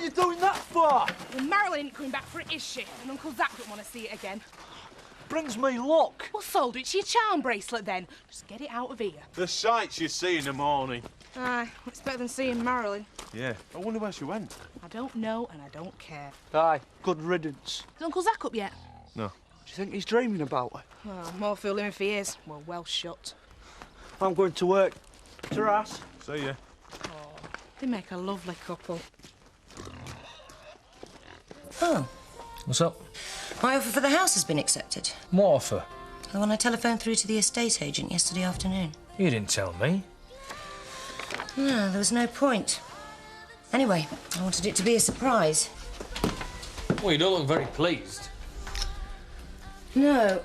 you doing that for? Well, Marilyn ain't coming back for it, is she? And Uncle Zach don't want to see it again. Brings me luck. Well, sold it to your charm bracelet then. Just get it out of here. The sights you see in the morning. Aye, it's better than seeing Marilyn. Yeah, I wonder where she went. I don't know and I don't care. Aye, good riddance. Is Uncle Zach up yet? No. Do you think he's dreaming about her? Oh, more fool him if he is. Well shut. I'm going to work. Ta-ras. See ya. They make a lovely couple. Oh, What's up? my offer for the house has been accepted. What offer? The one I telephoned through to the estate agent yesterday afternoon. You didn't tell me. No, there was no point. Anyway, I wanted it to be a surprise. Well, you don't look very pleased. No,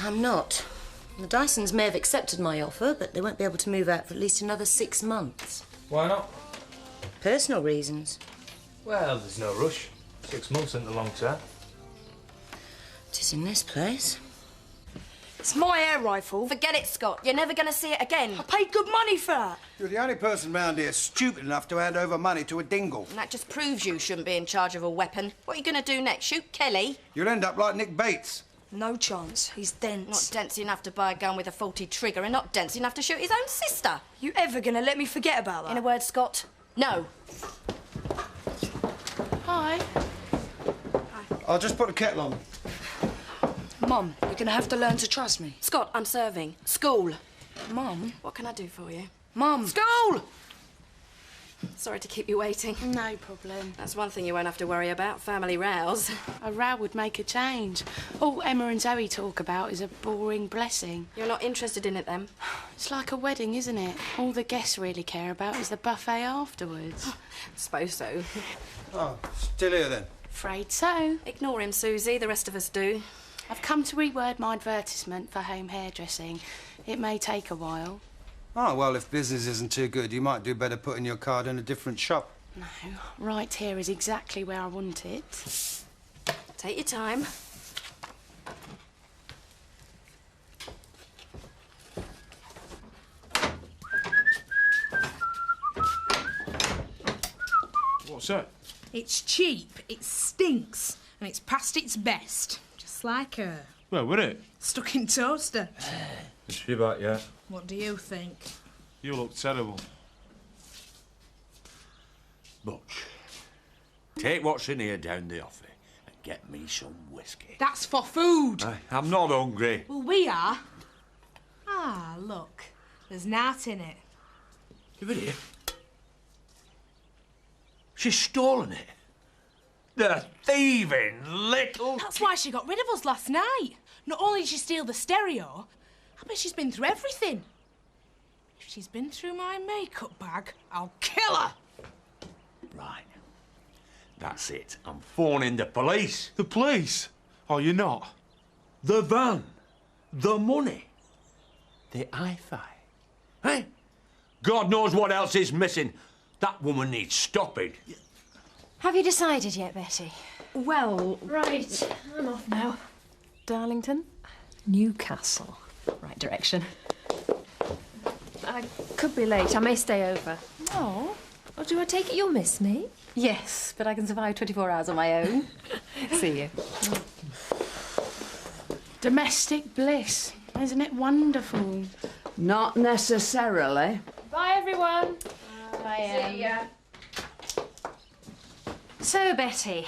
I'm not. The Dysons may have accepted my offer, but they won't be able to move out for at least another 6 months. Why not? Personal reasons. Well, there's no rush. 6 months isn't a long time. It is in this place. It's my air rifle. Forget it, Scott. You're never going to see it again. I paid good money for that. You're the only person round here stupid enough to hand over money to a dingle. And that just proves you shouldn't be in charge of a weapon. What are you going to do next? Shoot Kelly? You'll end up like Nick Bates. No chance. He's dense. Not dense enough to buy a gun with a faulty trigger and not dense enough to shoot his own sister. You ever gonna let me forget about that? In a word, Scott, no. Hi. I'll just put the kettle on. Mum, you're gonna have to learn to trust me. Scott, I'm serving. School. Mum? What can I do for you? Mum! School! Sorry to keep you waiting. No problem. That's one thing you won't have to worry about, family rows. A row would make a change. All Emma and Zoe talk about is a boring blessing. You're not interested in it, then? It's like a wedding, isn't it? All the guests really care about is the buffet afterwards. Suppose so. Oh, still here then? Afraid so. Ignore him, Susie. The rest of us do. I've come to reword my advertisement for home hairdressing. It may take a while. Oh, well, if business isn't too good, you might do better putting your card in a different shop. No, right here is exactly where I want it. Take your time. What's that? It's cheap, it stinks, and it's past its best. Just like her. Where were it? Stuck in toaster. Is she back yet? What do you think? You look terrible. Butch, take what's in here down the offie and get me some whiskey. That's for food. I'm not hungry. Well, we are. Ah, look. There's nat in it. Give it here. She's stolen it. The thieving little... That's why she got rid of us last night. Not only did she steal the stereo, I bet she's been through everything. If she's been through my makeup bag, I'll kill her. Right. That's it. I'm phoning the police. The police? Oh, you're not? The van. The money. The hi-fi. Hey? God knows what else is missing. That woman needs stopping. Have you decided yet, Betty? Well, Right, I'm off now. Darlington, Newcastle. Right direction. I could be late. I may stay over. Oh, well, do I take it you'll miss me? Yes, but I can survive 24 hours on my own. See you. Domestic bliss. Isn't it wonderful? Not necessarily. Bye, everyone. Bye. See ya. So, Betty,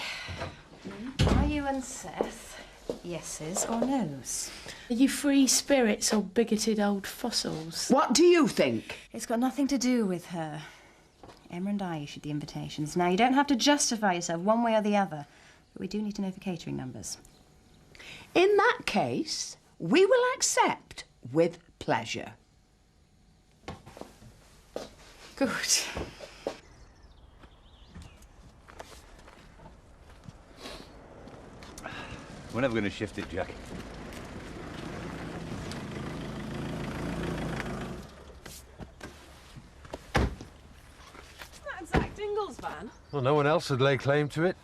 are you and Seth yeses or nos? Are you free spirits or bigoted old fossils? What do you think? It's got nothing to do with her. Emma and I issued the invitations. Now, you don't have to justify yourself one way or the other, but we do need to know for catering numbers. In that case, we will accept with pleasure. Good. We're never going to shift it, Jack. Isn't that Zach Dingle's van? Well, no one else would lay claim to it.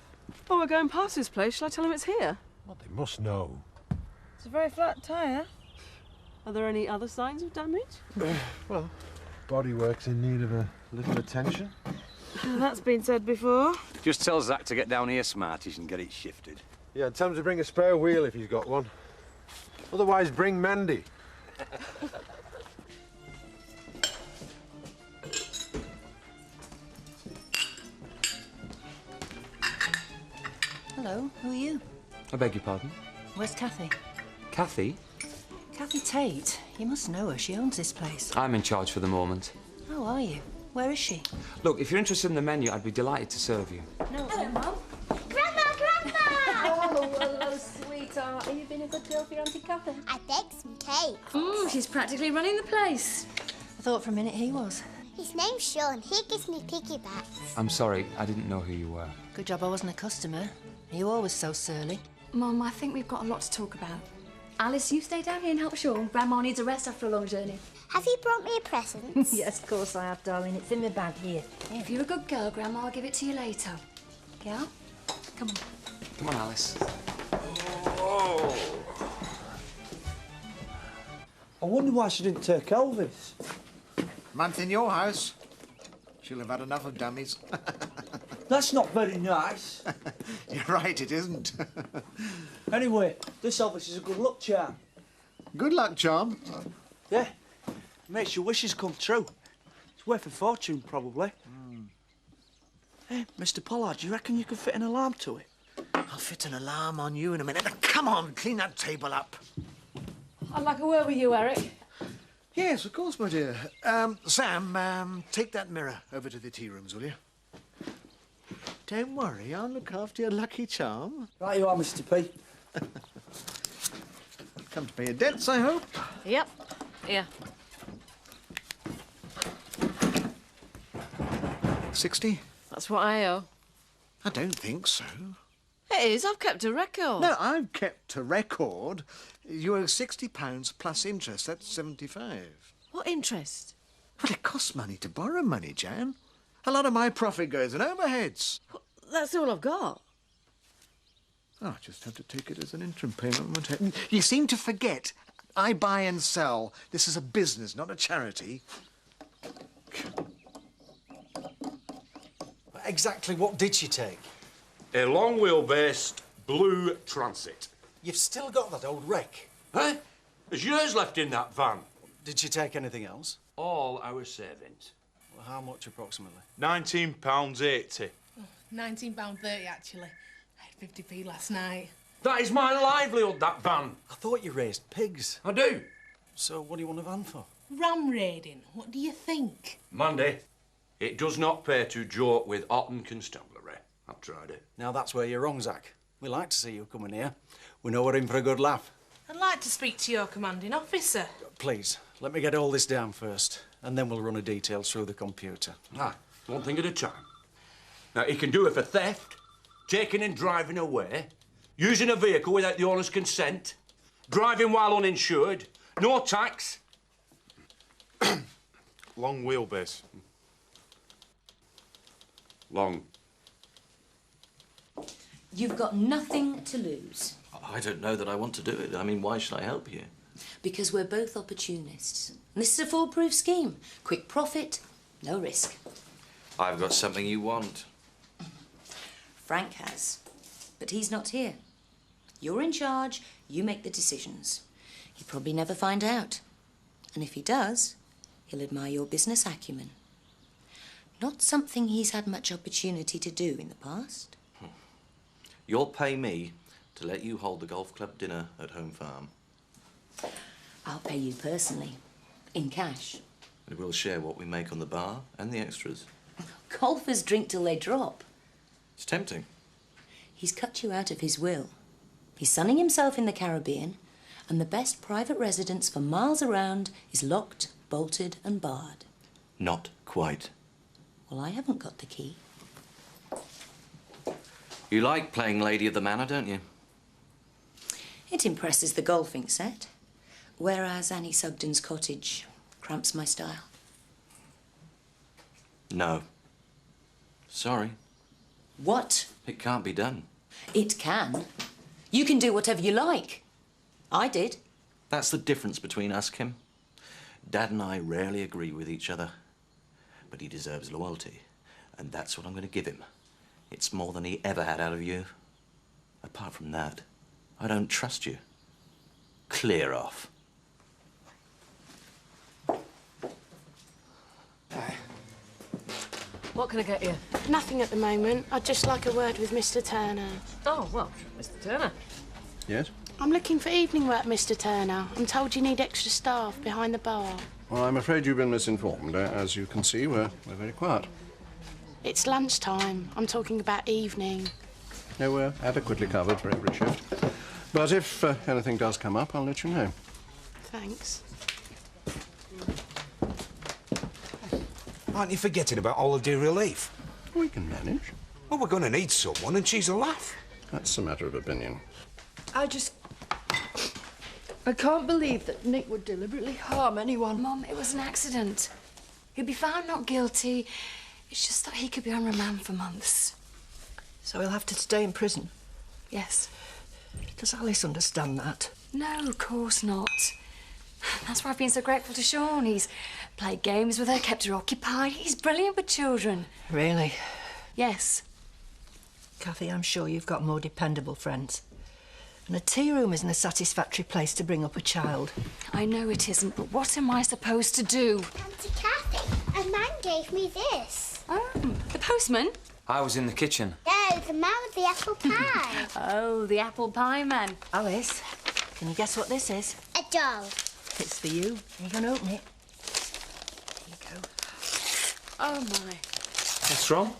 Oh, we're going past his place. Shall I tell him it's here? Well, they must know. It's a very flat tyre. Are there any other signs of damage? Well, bodywork's in need of a little attention. That's been said before. Just tell Zach to get down here smartish and get it shifted. Yeah, tell him to bring a spare wheel if he's got one. Otherwise, bring Mandy. Hello, who are you? I beg your pardon? Where's Kathy? Kathy? Kathy Tate. You must know her. She owns this place. I'm in charge for the moment. How are you? Where is she? Look, if you're interested in the menu, I'd be delighted to serve you. No. Hello, Mum. Grandma, Grandma! Oh, hello, sweetheart. Have you been a good girl for your Auntie Cathy? I baked some cake. She's practically running the place. I thought for a minute he was. His name's Sean. He gives me piggybacks. I'm sorry, I didn't know who you were. Good job I wasn't a customer. Are you always so surly? Mum, I think we've got a lot to talk about. Alice, you stay down here and help Sean. Grandma needs a rest after a long journey. Have you brought me a present? Yes, of course I have, darling. It's in my bag here. If you're a good girl, Grandma will give it to you later. Girl? Come on. Come on, Alice. I wonder why she didn't take Elvis. Month in your house. She'll have had enough of dummies. That's not very nice. You're right, it isn't. Anyway, this Elvis is a good luck charm. Good luck charm? Yeah. Makes your wishes come true. It's worth a fortune, probably. Hey, Mr. Pollard, do you reckon you could fit an alarm to it? I'll fit an alarm on you in a minute. Now, come on, clean that table up. I'd like a word with you, Eric. Yes, of course, my dear. Sam, take that mirror over to the tea rooms, will you? Don't worry, I'll look after your lucky charm. Right you are, Mr. P. Come to pay your debts, I hope. Yep. Yeah. 60? That's what I owe. I don't think so. It is. I've kept a record. No, I've kept a record. You owe £60 plus interest. That's 75. What interest? Well, it costs money to borrow money, Jan. A lot of my profit goes in overheads. That's all I've got. Oh, I just have to take it as an interim payment, won't I? You seem to forget. I buy and sell. This is a business, not a charity. Exactly what did she take? A long wheelbase blue Transit. You've still got that old wreck. Huh? There's yours left in that van. Did she take anything else? All our savings. Well, how much approximately? £19.80. £19.30, actually. I had 50p last night. That is my livelihood, that van. I thought you raised pigs. I do. So what do you want a van for? Ram raiding. What do you think? Mandy, it does not pay to joke with Otten Constabulary. I've tried it. Now that's where you're wrong, Zach. We like to see you coming here. We know we're in for a good laugh. I'd like to speak to your commanding officer. Please, let me get all this down first, and then we'll run the details through the computer. One thing at a time. Now, he can do it for theft, taking and driving away, using a vehicle without the owner's consent, driving while uninsured, no tax. Long wheelbase. Long. You've got nothing to lose. I don't know that I want to do it. I mean, why should I help you? Because we're both opportunists. And this is a foolproof scheme. Quick profit, no risk. I've got something you want. Frank has. But he's not here. You're in charge, you make the decisions. He'll probably never find out. And if he does, he'll admire your business acumen. Not something he's had much opportunity to do in the past. You'll pay me to let you hold the golf club dinner at Home Farm. I'll pay you personally, in cash. And we'll share what we make on the bar and the extras. Golfers drink till they drop. It's tempting. He's cut you out of his will. He's sunning himself in the Caribbean, and the best private residence for miles around is locked, bolted and barred. Not quite. Well, I haven't got the key. You like playing Lady of the Manor, don't you? It impresses the golfing set, whereas Annie Sugden's cottage cramps my style. No. Sorry. What? It can't be done. It can. You can do whatever you like. I did. That's the difference between us, Kim. Dad and I rarely agree with each other. But he deserves loyalty. And that's what I'm going to give him. It's more than he ever had out of you. Apart from that, I don't trust you. Clear off. What can I get you? Nothing at the moment. I'd just like a word with Mr. Turner. Oh, well, Mr. Turner. Yes? I'm looking for evening work, Mr. Turner. I'm told you need extra staff behind the bar. Well, I'm afraid you've been misinformed. As you can see, we're very quiet. It's lunchtime. I'm talking about evening. No, we're adequately covered for every shift. But if anything does come up, I'll let you know. Thanks. Aren't you forgetting about holiday relief? We can manage. Well, we're going to need someone, and she's a laugh. That's a matter of opinion. I can't believe that Nick would deliberately harm anyone. Mum, it was an accident. He'll be found not guilty. It's just that he could be on remand for months. So he'll have to stay in prison? Yes. Does Alice understand that? No, of course not. That's why I've been so grateful to Sean. He's played games with her, kept her occupied. He's brilliant with children. Really? Yes. Kathy, I'm sure you've got more dependable friends. And a tea room isn't a satisfactory place to bring up a child. I know it isn't, but what am I supposed to do? Auntie Kathy, a man gave me this. Oh, the postman? I was in the kitchen. No, the man with the apple pie. Oh, the apple pie man. Alice, can you guess what this is? A doll. It's for you. Are you going to open it? Here you go. Oh, my. What's wrong?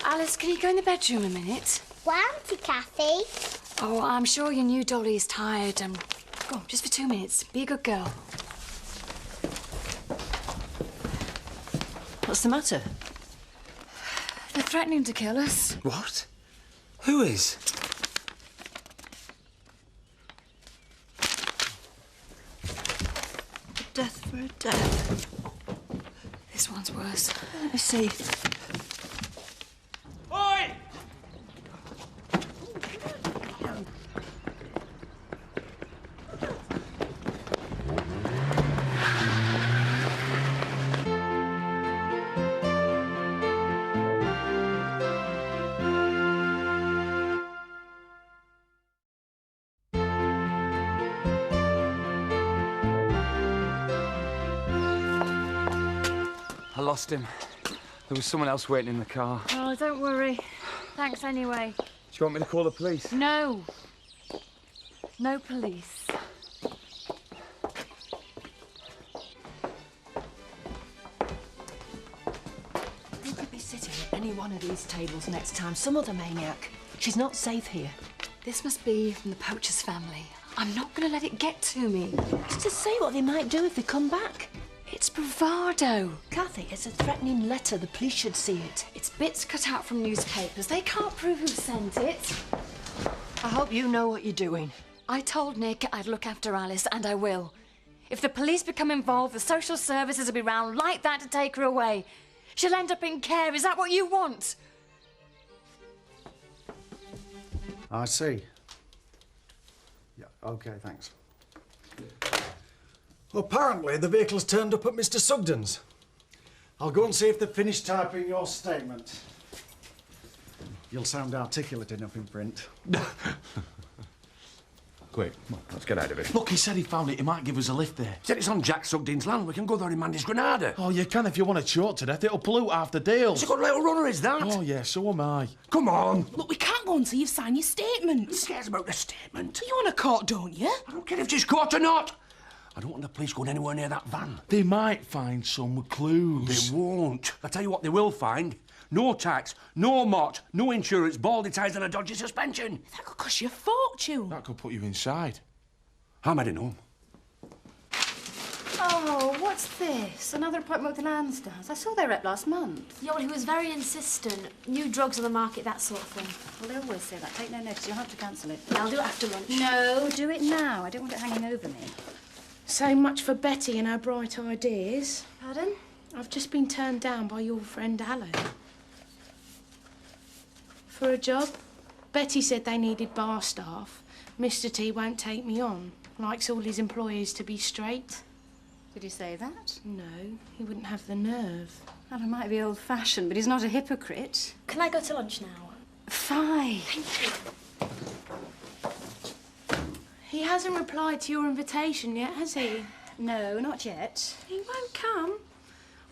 Alice, can you go in the bedroom a minute? Why, Auntie Kathy? Oh, I'm sure your new dolly is tired. Go on, just for 2 minutes. Be a good girl. What's the matter? They're threatening to kill us. What? Who is? Death for a death. This one's worse. Let me see. Oi! I lost him. There was someone else waiting in the car. Oh, don't worry. Thanks anyway. Do you want me to call the police? No. No police. Who could be sitting at any one of these tables next time? Some other maniac. She's not safe here. This must be from the poacher's family. I'm not going to let it get to me. Just to say what they might do if they come back. It's bravado. Kathy, it's a threatening letter. The police should see it. It's bits cut out from newspapers. They can't prove who sent it. I hope you know what you're doing. I told Nick I'd look after Alice, and I will. If the police become involved, the social services will be round like that to take her away. She'll end up in care. Is that what you want? I see. Yeah, OK, thanks. Well, apparently the vehicle's turned up at Mr. Sugden's. I'll go and see if they've finished typing your statement. You'll sound articulate enough in print. Quick, come on, let's get out of it. Look, he said he found it. He might give us a lift there. Said it's on Jack Sugden's land. We can go there and man his Granada. Oh, you can if you want to choke to death. It'll pollute half the deals. It's a good little runner, is that? Oh, yeah, so am I. Come on. Look, we can't go until you've signed your statement. Who cares about the statement? You want a court, don't you? I don't care if she's caught or not. I don't want the police going anywhere near that van. They might find some clues. They won't. I tell you what they will find. No tax, no mot, no insurance, baldy ties and a dodgy suspension. That could cost you a fortune. That could put you inside. I'm heading home. Oh, what's this? Another appointment with the Lansdowns. I saw their rep last month. Yeah, well, he was very insistent. New drugs on the market, that sort of thing. Well, they always say that. Take no notice. You'll have to cancel it. Yeah, I'll do it after lunch. No, do it now. I don't want it hanging over me. So much for Betty and her bright ideas. Pardon? I've just been turned down by your friend Alan. For a job. Betty said they needed bar staff. Mr. T won't take me on. Likes all his employees to be straight. Did he say that? No, he wouldn't have the nerve. Alan might be old-fashioned, but he's not a hypocrite. Can I go to lunch now? Fine. He hasn't replied to your invitation yet, has he? No, not yet. He won't come.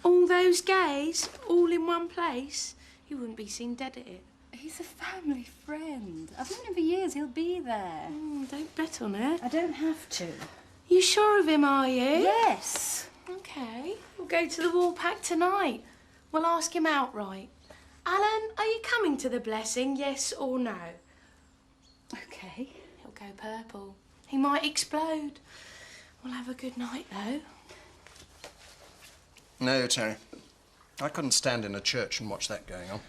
All those gays, all in one place. He wouldn't be seen dead at it. He's a family friend. I've known him for years. He'll be there. Don't bet on it. I don't have to. You sure of him, are you? Yes. OK. We'll go to the Warpack tonight. We'll ask him outright. Alan, are you coming to the blessing, yes or no? OK. He'll go purple. He might explode. We'll have a good night, though. No, Terry. I couldn't stand in a church and watch that going on.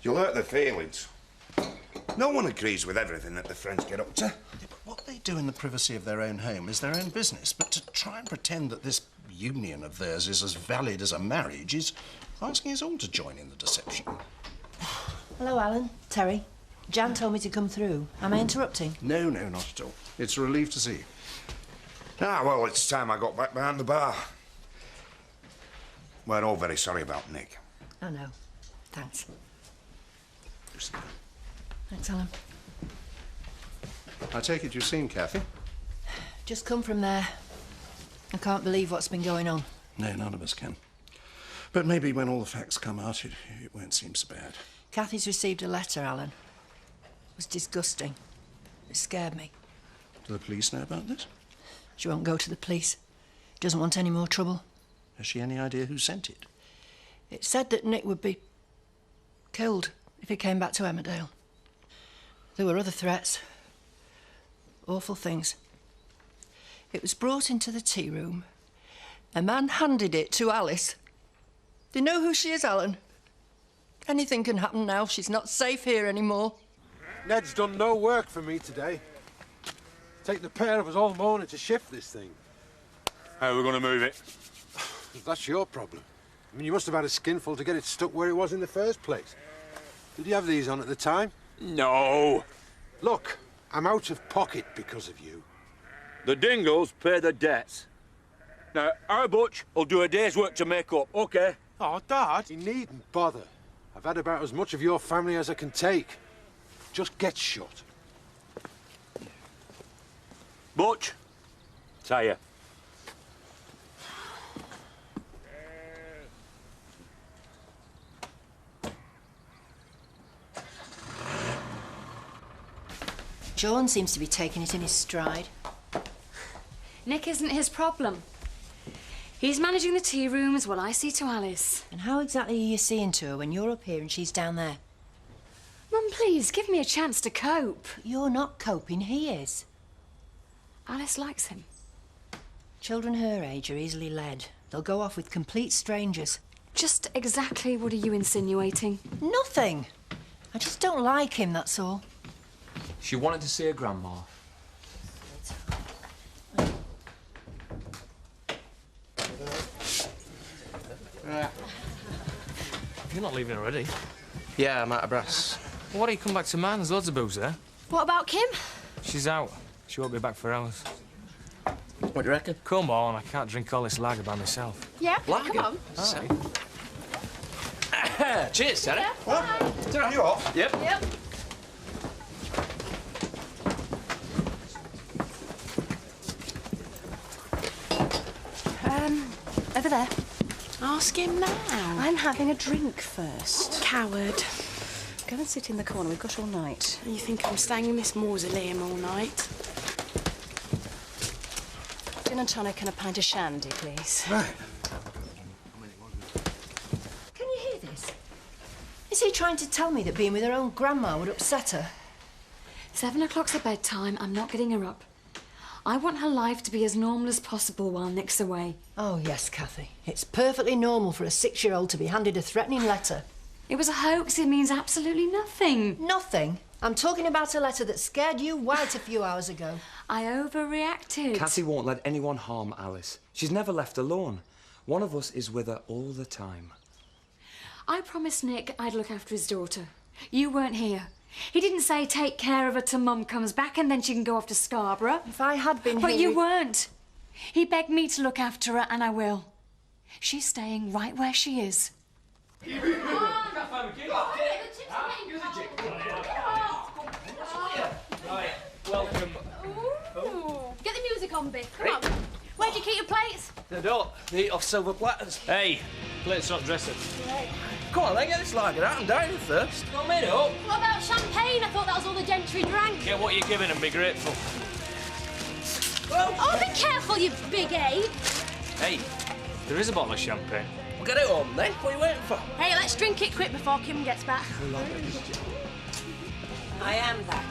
You'll hurt their feelings. No one agrees with everything that the friends get up to. Yeah, but what they do in the privacy of their own home is their own business. But to try and pretend that this union of theirs is as valid as a marriage is asking us all to join in the deception. Hello, Alan. Terry. Jan told me to come through. Am I interrupting? No, no, not at all. It's a relief to see you. Ah, well, it's time I got back behind the bar. We're all very sorry about Nick. Oh, no. Thanks. Thanks, Alan. I take it you've seen Kathy? Just come from there. I can't believe what's been going on. No, none of us can. But maybe when all the facts come out, it won't seem so bad. Kathy's received a letter, Alan. It was disgusting. It scared me. Do the police know about this? She won't go to the police. Doesn't want any more trouble. Has she any idea who sent it? It said that Nick would be killed if he came back to Emmerdale. There were other threats. Awful things. It was brought into the tea room. A man handed it to Alice. Do you know who she is, Alan? Anything can happen now. She's not safe here anymore. Ned's done no work for me today. Take the pair of us all morning to shift this thing. How are we going to move it? That's your problem. I mean, you must have had a skinful to get it stuck where it was in the first place. Did you have these on at the time? No. Look, I'm out of pocket because of you. The Dingles pay the debts. Now, our Butch will do a day's work to make up, OK? Oh, Dad. You needn't bother. I've had about as much of your family as I can take. Just get shut. Butch, tire. John seems to be taking it in his stride. Nick isn't his problem. He's managing the tea rooms while I see to Alice. And how exactly are you seeing to her when you're up here and she's down there? Mum, please, give me a chance to cope. You're not coping, he is. Alice likes him. Children her age are easily led. They'll go off with complete strangers. Just exactly what are you insinuating? Nothing. I just don't like him, that's all. She wanted to see her grandma. You're not leaving already. Yeah, I'm out of brass. Well, why don't you come back to mine? There's loads of booze there. What about Kim? She's out. She won't be back for hours. What do you reckon? Come on, I can't drink all this lager by myself. Yeah, Lager? come on. Oh. Cheers, Sarah. Yeah, what? Turn you off? Yep. Yep. Over there. Ask him now. I'm having a drink first. Coward. Go and sit in the corner. We've got all night. You think I'm staying in this mausoleum all night? Gin and tonic and a pint of shandy, please. Right. Can you hear this? Is he trying to tell me that being with her own grandma would upset her? 7 o'clock's her bedtime. I'm not getting her up. I want her life to be as normal as possible while Nick's away. Oh, yes, Kathy. It's perfectly normal for a 6-year-old to be handed a threatening letter. It was a hoax. It means absolutely nothing. Nothing? I'm talking about a letter that scared you white a few hours ago. I overreacted. Cassie won't let anyone harm Alice. She's never left alone. One of us is with her all the time. I promised Nick I'd look after his daughter. You weren't here. He didn't say take care of her till Mum comes back and then she can go off to Scarborough. If I had been But here... you weren't. He begged me to look after her and I will. She's staying right where she is. Right, welcome. Get the music on, Biff. Come on. Where'd you keep your plates? They don't. They eat off silver platters. Hey, plates not dressing. Come on, then, get this lager out and die of thirst. Not made up. What about champagne? I thought that was all the gentry drank. Get what you're giving and be grateful. Oh, be careful, you big ape. Hey, there is a bottle of champagne. Well, get it on, then. What are you waiting for? Hey, let's drink it quick before Kim gets back. I am back.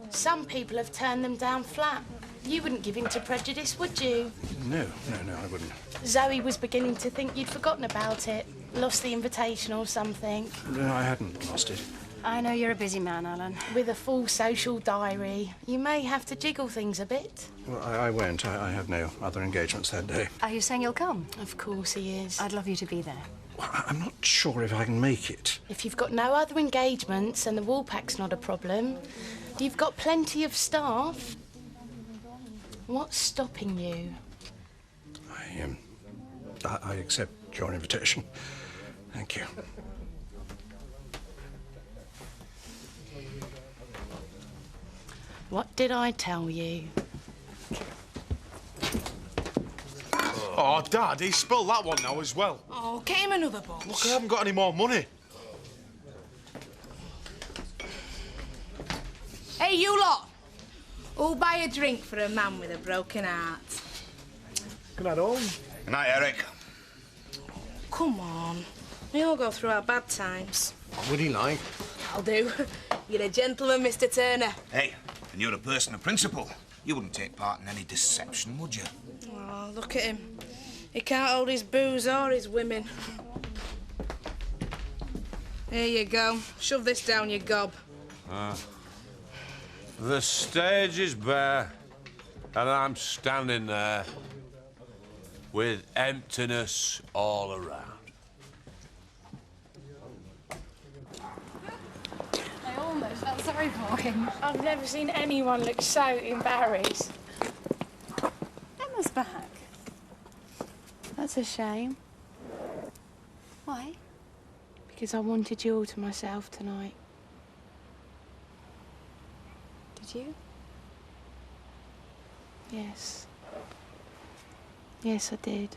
Some people have turned them down flat. You wouldn't give in to prejudice, would you? No, I wouldn't. Zoe was beginning to think you'd forgotten about it, lost the invitation or something. No, I hadn't lost it. I know you're a busy man, Alan. With a full social diary, you may have to jiggle things a bit. Well, I won't. I have no other engagements that day. Are you saying you'll come? Of course he is. I'd love you to be there. Well, I'm not sure if I can make it. If you've got no other engagements and the Woolpack's not a problem, you've got plenty of staff. What's stopping you? I accept your invitation. Thank you. What did I tell you? Oh, Dad, he spilled that one now as well. Oh, get him another bunch. Look, I haven't got any more money. Hey, you lot. Who'll buy a drink for a man with a broken heart? Good night, all. Good night, Eric. Come on. We all go through our bad times. What would he like? I'll do. You're a gentleman, Mr. Turner. Hey, and you're a person of principle. You wouldn't take part in any deception, would you? Oh, look at him. He can't hold his booze or his women. Here you go. Shove this down your gob. The stage is bare, and I'm standing there with emptiness all around. I almost felt sorry for him. I've never seen anyone look so embarrassed. Emma's back. That's a shame, Why? because I wanted you all to myself tonight. Did you? Yes. Yes, I did.